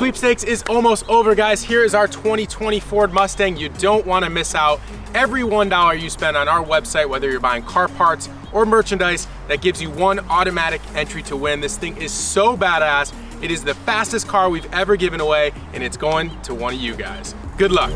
Sweepstakes is almost over, guys. Here is our 2020 Ford Mustang. You don't want to miss out. Every $1 you spend on our website, whether you're buying car parts or merchandise, that gives you one automatic entry to win. This thing is so badass. It is the fastest car we've ever given away, and it's going to one of you guys. Good luck.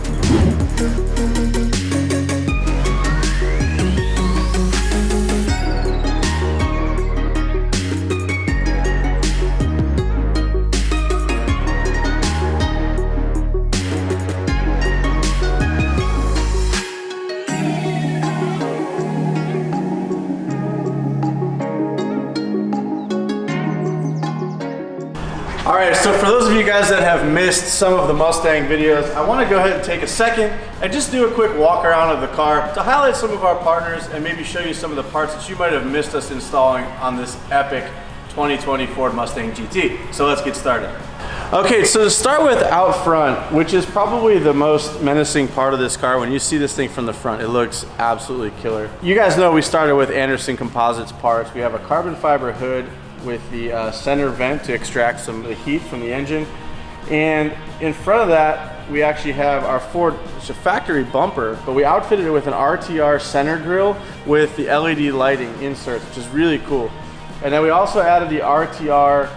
All right, so for those of you guys that have missed some of the Mustang videos, I want to go ahead and take a second and just do a quick walk around of the car to highlight some of our partners and maybe show you some of the parts that you might have missed us installing on this epic 2020 Ford Mustang GT. So let's get started. Okay, so to start with out front, which is probably the most menacing part of this car. When you see this thing from the front, it looks absolutely killer. You guys know we started with Anderson Composites parts. We have a carbon fiber hood with the center vent to extract some of the heat from the engine. And in front of that, we actually have our Ford, it's a factory bumper, but we outfitted it with an RTR center grille with the LED lighting inserts, which is really cool. And then we also added the RTR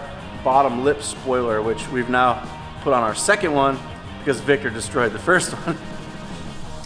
bottom lip spoiler, which we've now put on our second one because Victor destroyed the first one.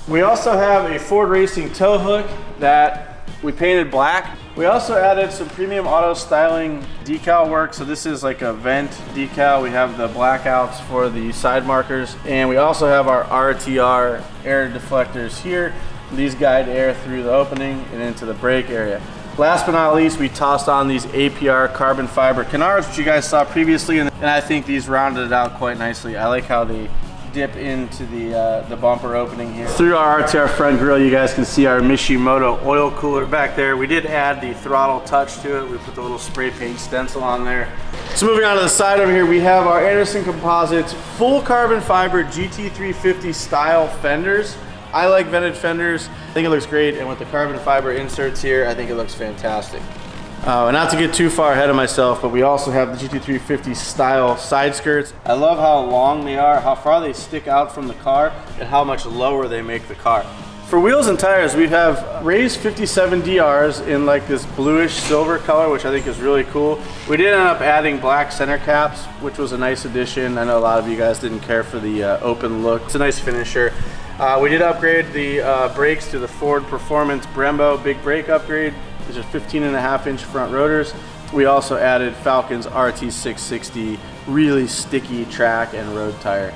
We also have a Ford Racing tow hook that we painted black. We also added some premium auto styling decal work. So this is like a vent decal. We have the blackouts for the side markers. And we also have our RTR air deflectors here. These guide air through the opening and into the brake area. Last but not least, we tossed on these APR carbon fiber canards, which you guys saw previously. And I think these rounded it out quite nicely. I like how they dip into the bumper opening here. Through our RTR front grille, you guys can see our Mishimoto oil cooler back there. We did add the throttle touch to it. We put the little spray paint stencil on there. So moving on to the side over here, we have our Anderson Composites full carbon fiber GT350 style fenders. I like vented fenders. I think it looks great, and with the carbon fiber inserts here, I think it looks fantastic. And not to get too far ahead of myself, but we also have the GT350 style side skirts. I love how long they are, how far they stick out from the car, and how much lower they make the car. For wheels and tires, we have raised 57 DRs in like this bluish silver color, which I think is really cool. We did end up adding black center caps, which was a nice addition. I know a lot of you guys didn't care for the open look. It's a nice finisher. We did upgrade the brakes to the Ford Performance Brembo big brake upgrade. These are 15.5-inch front rotors. We also added Falcon's RT660 really sticky track and road tire,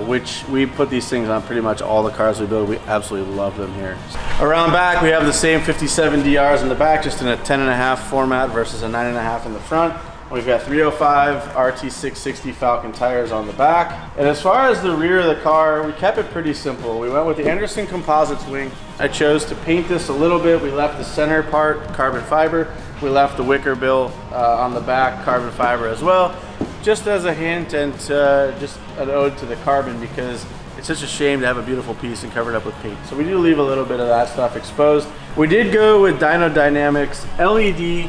which we put these things on pretty much all the cars we build. We absolutely love them here. Around back, we have the same 57 DRs in the back, just in a 10.5 format versus a 9.5 in the front. We've got 305 RT660 Falcon tires on the back. And as far as the rear of the car, we kept it pretty simple. We went with the Anderson Composites wing. I chose to paint this a little bit. We left the center part carbon fiber. We left the wicker bill on the back carbon fiber as well, just as a hint and just an ode to the carbon, because it's such a shame to have a beautiful piece and cover it up with paint. So we do leave a little bit of that stuff exposed. We did go with Dyno Dynamics LED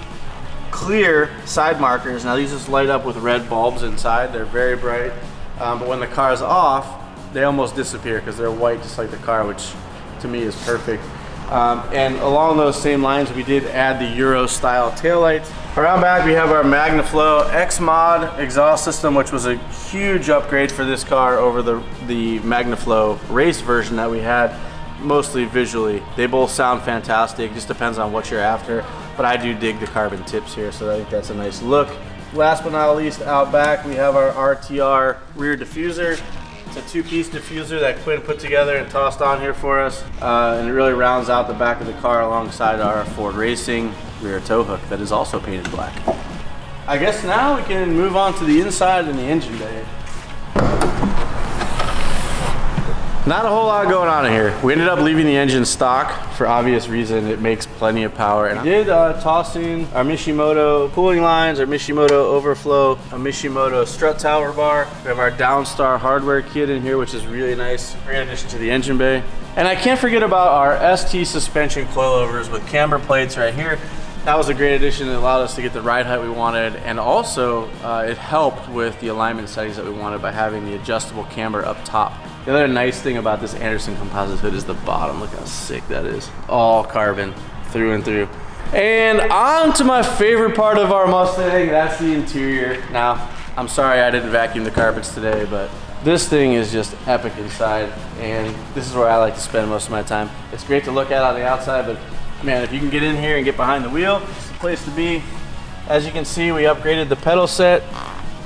clear side markers. Now these just light up with red bulbs inside. They're very bright, but when the car is off, they almost disappear because they're white just like the car, which to me is perfect. And along those same lines, we did add the Euro style taillights. Around back, we have our MagnaFlow X Mod exhaust system, which was a huge upgrade for this car over the MagnaFlow race version that we had. Mostly visually, they both sound fantastic. Just depends on what you're after, but I do dig the carbon tips here, so I think that's a nice look. Last but not least, out back we have our RTR rear diffuser. It's a two-piece diffuser that Quinn put together and tossed on here for us, and it really rounds out the back of the car alongside our Ford Racing rear tow hook that is also painted black. I guess now we can move on to the inside and the engine bay. Not a whole lot going on in here. We ended up leaving the engine stock for obvious reason. It makes plenty of power. And I did toss in our Mishimoto cooling lines, our Mishimoto overflow, a Mishimoto strut tower bar. We have our Downstar hardware kit in here, which is really nice. Great addition to the engine bay. And I can't forget about our ST suspension coilovers with camber plates right here. That was a great addition. It allowed us to get the ride height we wanted, and also it helped with the alignment settings that we wanted by having the adjustable camber up top. The other nice thing about this Anderson composite hood is the bottom. Look how sick that is. All carbon through and through. And on to my favorite part of our Mustang, that's the interior. Now, I'm sorry I didn't vacuum the carpets today, but this thing is just epic inside, and this is where I like to spend most of my time. It's great to look at on the outside, but man, if you can get in here and get behind the wheel, it's the place to be. As you can see, we upgraded the pedal set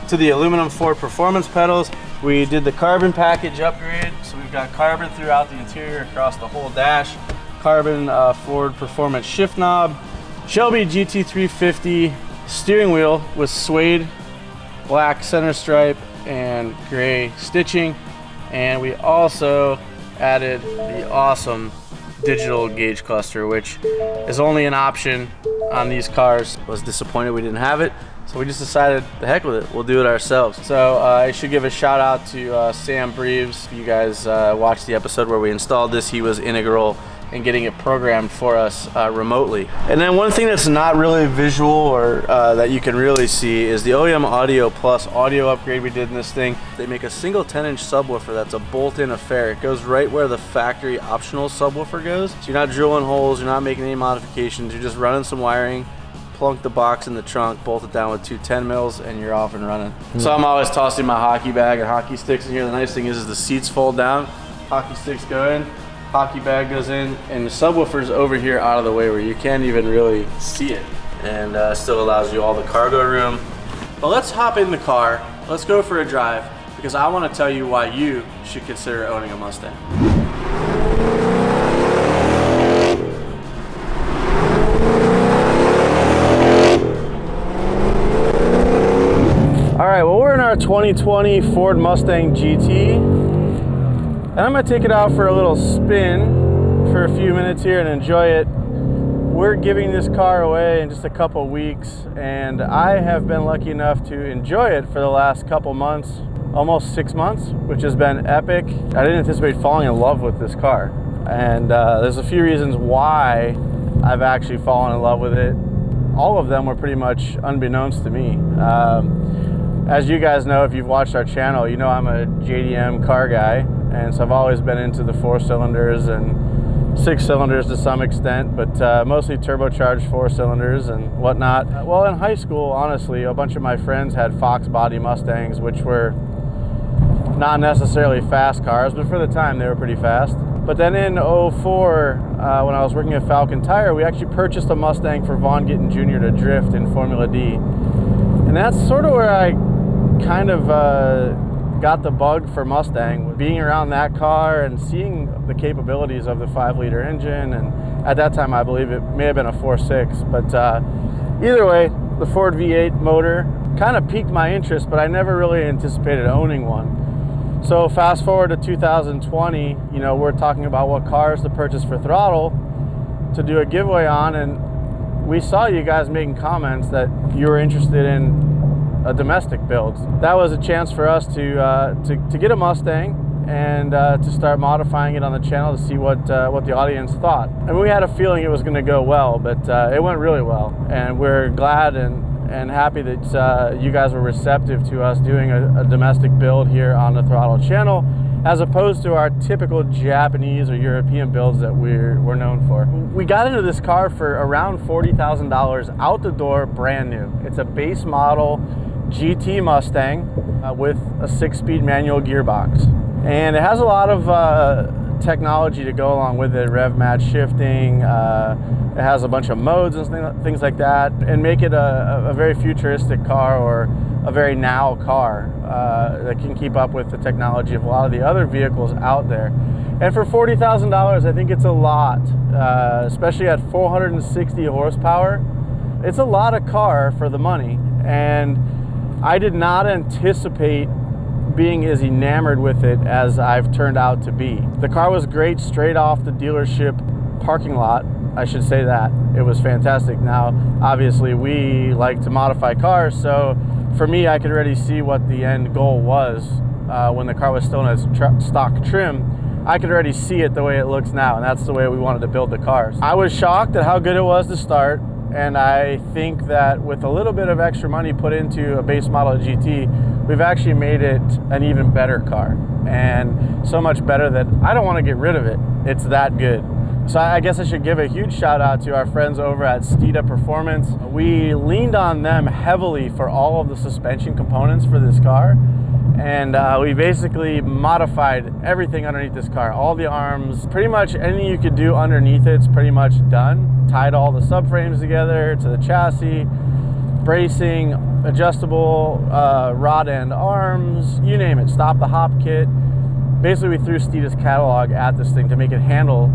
to the aluminum Ford Performance pedals. We did the carbon package upgrade, so we've got carbon throughout the interior across the whole dash. Carbon Ford Performance shift knob. Shelby GT350 steering wheel with suede black center stripe and gray stitching. And we also added the awesome digital gauge cluster, which is only an option on these cars. I was disappointed we didn't have it, so we just decided the heck with it, we'll do it ourselves. So I should give a shout out to Sam Breves. If you guys watched the episode where we installed this, he was integral in getting it programmed for us remotely. And then one thing that's not really visual or that you can really see is the OEM Audio Plus audio upgrade we did in this thing. They make a single 10-inch subwoofer that's a bolt-in affair. It goes right where the factory optional subwoofer goes. So you're not drilling holes, you're not making any modifications, you're just running some wiring, plunk the box in the trunk, bolt it down with two 10 mils, and you're off and running. So I'm always tossing my hockey bag and hockey sticks in here. The nice thing is the seats fold down, hockey sticks go in, hockey bag goes in, and the subwoofer's over here out of the way where you can't even really see it, and still allows you all the cargo room. But let's hop in the car, let's go for a drive, because I want to tell you why you should consider owning a Mustang. All right, well, we're in our 2020 Ford Mustang GT. And I'm gonna take it out for a little spin for a few minutes here and enjoy it. We're giving this car away in just a couple weeks, and I have been lucky enough to enjoy it for the last couple months, almost 6 months, which has been epic. I didn't anticipate falling in love with this car. And there's a few reasons why I've actually fallen in love with it. All of them were pretty much unbeknownst to me. As you guys know, if you've watched our channel, you know I'm a JDM car guy. And so I've always been into the 4 cylinders and 6 cylinders to some extent, but mostly turbocharged 4 cylinders and whatnot. Well, in high school, honestly, a bunch of my friends had Fox body Mustangs, which were not necessarily fast cars, but for the time they were pretty fast. But then in 04, when I was working at Falcon Tire, we actually purchased a Mustang for Vaughn Gittin Jr. to drift in Formula D. And that's sort of where I kind of got the bug for Mustang, being around that car and seeing the capabilities of the 5-liter engine. And at that time, I believe it may have been a 4.6, but either way, the Ford V8 motor kind of piqued my interest, but I never really anticipated owning one. So fast forward to 2020, you know, we're talking about what cars to purchase for throtl to do a giveaway on, and we saw you guys making comments that you were interested in a domestic build. That was a chance for us to get a Mustang and to start modifying it on the channel to see what the audience thought. And we had a feeling it was going to go well, but it went really well, and we're glad and happy that you guys were receptive to us doing a domestic build here on the throtl channel, as opposed to our typical Japanese or European builds that we're known for. We got into this car for around $40,000 out the door, brand new. It's a base model GT Mustang with a 6-speed manual gearbox, and it has a lot of technology to go along with it. Rev match shifting, it has a bunch of modes and things like that, and make it a very futuristic car, or a very now car that can keep up with the technology of a lot of the other vehicles out there. And for $40,000, I think it's a lot, especially at 460 horsepower. It's a lot of car for the money, and I did not anticipate being as enamored with it as I've turned out to be. The car was great straight off the dealership parking lot, I should say that. It was fantastic. Now, obviously, we like to modify cars, so for me, I could already see what the end goal was when the car was still in its stock trim. I could already see it the way it looks now, and that's the way we wanted to build the cars. I was shocked at how good it was to start, And I think that with a little bit of extra money put into a base model GT, we've actually made it an even better car. And so much better that I don't want to get rid of it. It's that good. So I guess I should give a huge shout out to our friends over at Steeda Performance. We leaned on them heavily for all of the suspension components for this car. And we basically modified everything underneath this car. All the arms, pretty much anything you could do underneath it's pretty much done. Tied all the subframes together to the chassis, bracing, adjustable rod end arms, you name it, stop the hop kit. Basically we threw Steeda's catalog at this thing to make it handle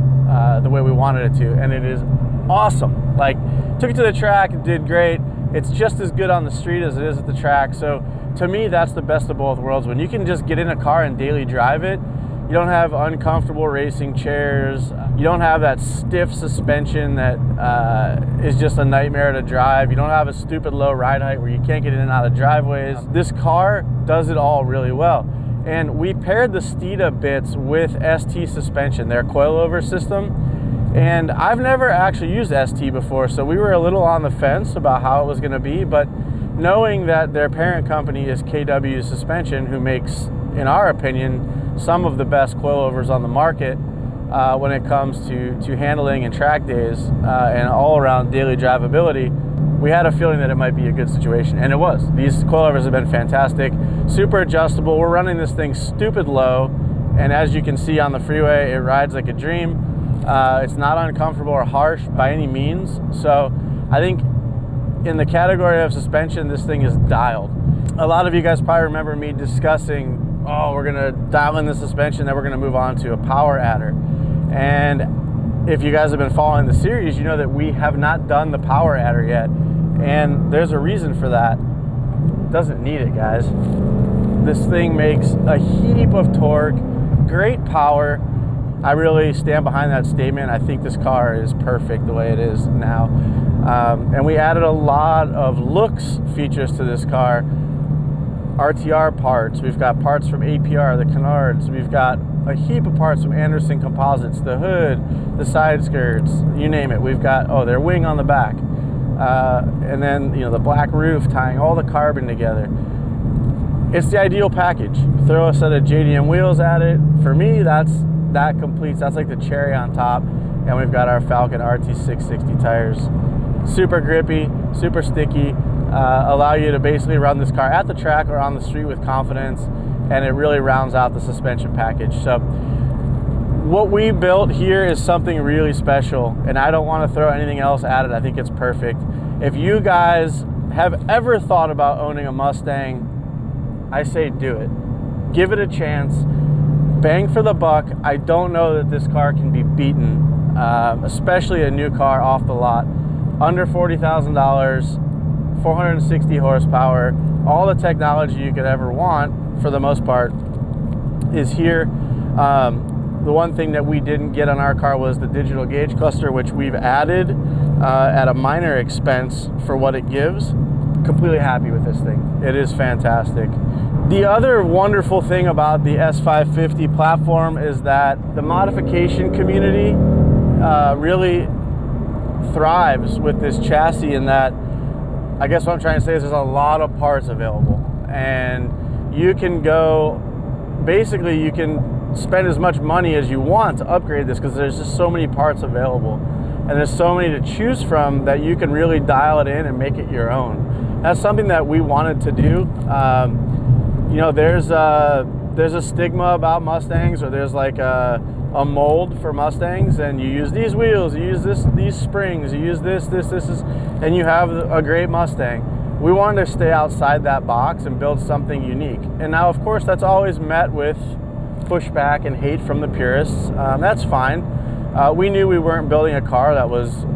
the way we wanted it to, and it is awesome. Like, took it to the track, it did great. It's just as good on the street as it is at the track. So to me, that's the best of both worlds. When you can just get in a car and daily drive it, you don't have uncomfortable racing chairs. You don't have that stiff suspension that is just a nightmare to drive. You don't have a stupid low ride height where you can't get in and out of driveways. This car does it all really well. And we paired the Steeda bits with ST suspension, their coilover system. And I've never actually used ST before, so we were a little on the fence about how it was going to be. But knowing that their parent company is KW Suspension, who makes, in our opinion, some of the best coilovers on the market when it comes to handling and track days and all around daily drivability, we had a feeling that it might be a good situation, and it was. These coilovers have been fantastic, super adjustable. We're running this thing stupid low, and as you can see on the freeway, it rides like a dream. It's not uncomfortable or harsh by any means. So I think in the category of suspension, this thing is dialed. A lot of you guys probably remember me discussing, oh, we're gonna dial in the suspension, then we're gonna move on to a power adder. And if you guys have been following the series, you know that we have not done the power adder yet. And there's a reason for that. It doesn't need it, guys. This thing makes a heap of torque, great power. I really stand behind that statement. I think this car is perfect the way it is now. And we added a lot of looks features to this car. RTR parts, we've got parts from APR, the Canards, we've got a heap of parts from Anderson Composites, the hood, the side skirts, you name it. We've got, oh, their wing on the back. And then, you know, the black roof tying all the carbon together. It's the ideal package. Throw a set of JDM wheels at it. For me, that completes, that's like the cherry on top. And we've got our Falcon RT660 tires. Super grippy, super sticky, allow you to basically run this car at the track or on the street with confidence, and it really rounds out the suspension package. So what we built here is something really special, and I don't want to throw anything else at it. I think it's perfect. If you guys have ever thought about owning a Mustang, I say do it. Give it a chance. Bang for the buck. I don't know that this car can be beaten, especially a new car off the lot. Under $40,000, 460 horsepower, all the technology you could ever want, for the most part, is here. The one thing that we didn't get on our car was the digital gauge cluster, which we've added at a minor expense for what it gives. Completely happy with this thing. It is fantastic. The other wonderful thing about the S550 platform is that the modification community really thrives with this chassis, in that, I guess what I'm trying to say is there's a lot of parts available, and you can go, basically you can spend as much money as you want to upgrade this, because there's just so many parts available, and there's so many to choose from that you can really dial it in and make it your own. That's something that we wanted to do. You know, there's a stigma about Mustangs, or there's like a mold for Mustangs, and you use these wheels, you use these springs, you use this, and you have a great Mustang. We wanted to stay outside that box and build something unique. And now, of course, that's always met with pushback and hate from the purists. That's fine. We knew we weren't building a car that was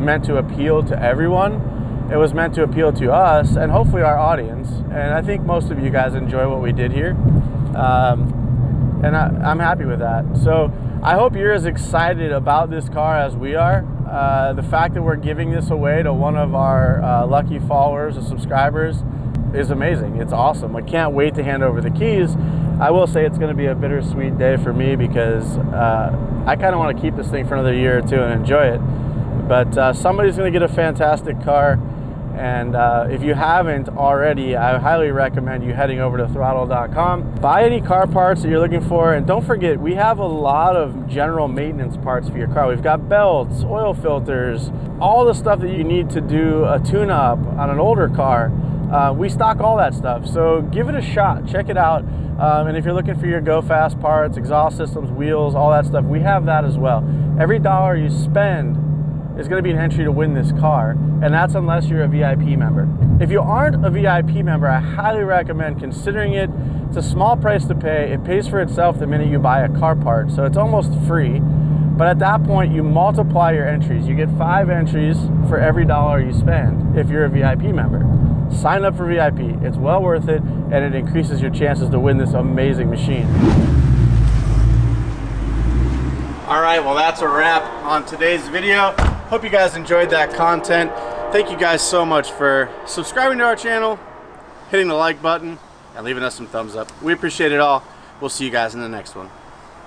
meant to appeal to everyone. It was meant to appeal to us and hopefully our audience. And I think most of you guys enjoy what we did here. And I'm happy with that. So I hope you're as excited about this car as we are. The fact that we're giving this away to one of our lucky followers or subscribers is amazing. It's awesome. I can't wait to hand over the keys. I will say it's going to be a bittersweet day for me, because I kind of want to keep this thing for another year or two and enjoy it. But somebody's gonna get a fantastic car. And if you haven't already, I highly recommend you heading over to throtl.com. Buy any car parts that you're looking for, and don't forget, we have a lot of general maintenance parts for your car. We've got belts, oil filters, all the stuff that you need to do a tune-up on an older car. We stock all that stuff, so give it a shot, check it out. And if you're looking for your go fast parts, exhaust systems, wheels, all that stuff, we have that as well. Every dollar you spend is going to be an entry to win this car, and that's unless you're a VIP member. If you aren't a VIP member, I highly recommend considering it. It's a small price to pay. It pays for itself the minute you buy a car part, so it's almost free. But at that point, you multiply your entries. You get 5 entries for every dollar you spend if you're a VIP member. Sign up for VIP. It's well worth it, and it increases your chances to win this amazing machine. All right, well, that's a wrap on today's video. Hope you guys enjoyed that content. Thank you guys so much for subscribing to our channel, hitting the like button, and leaving us some thumbs up. We appreciate it all. We'll see you guys in the next one.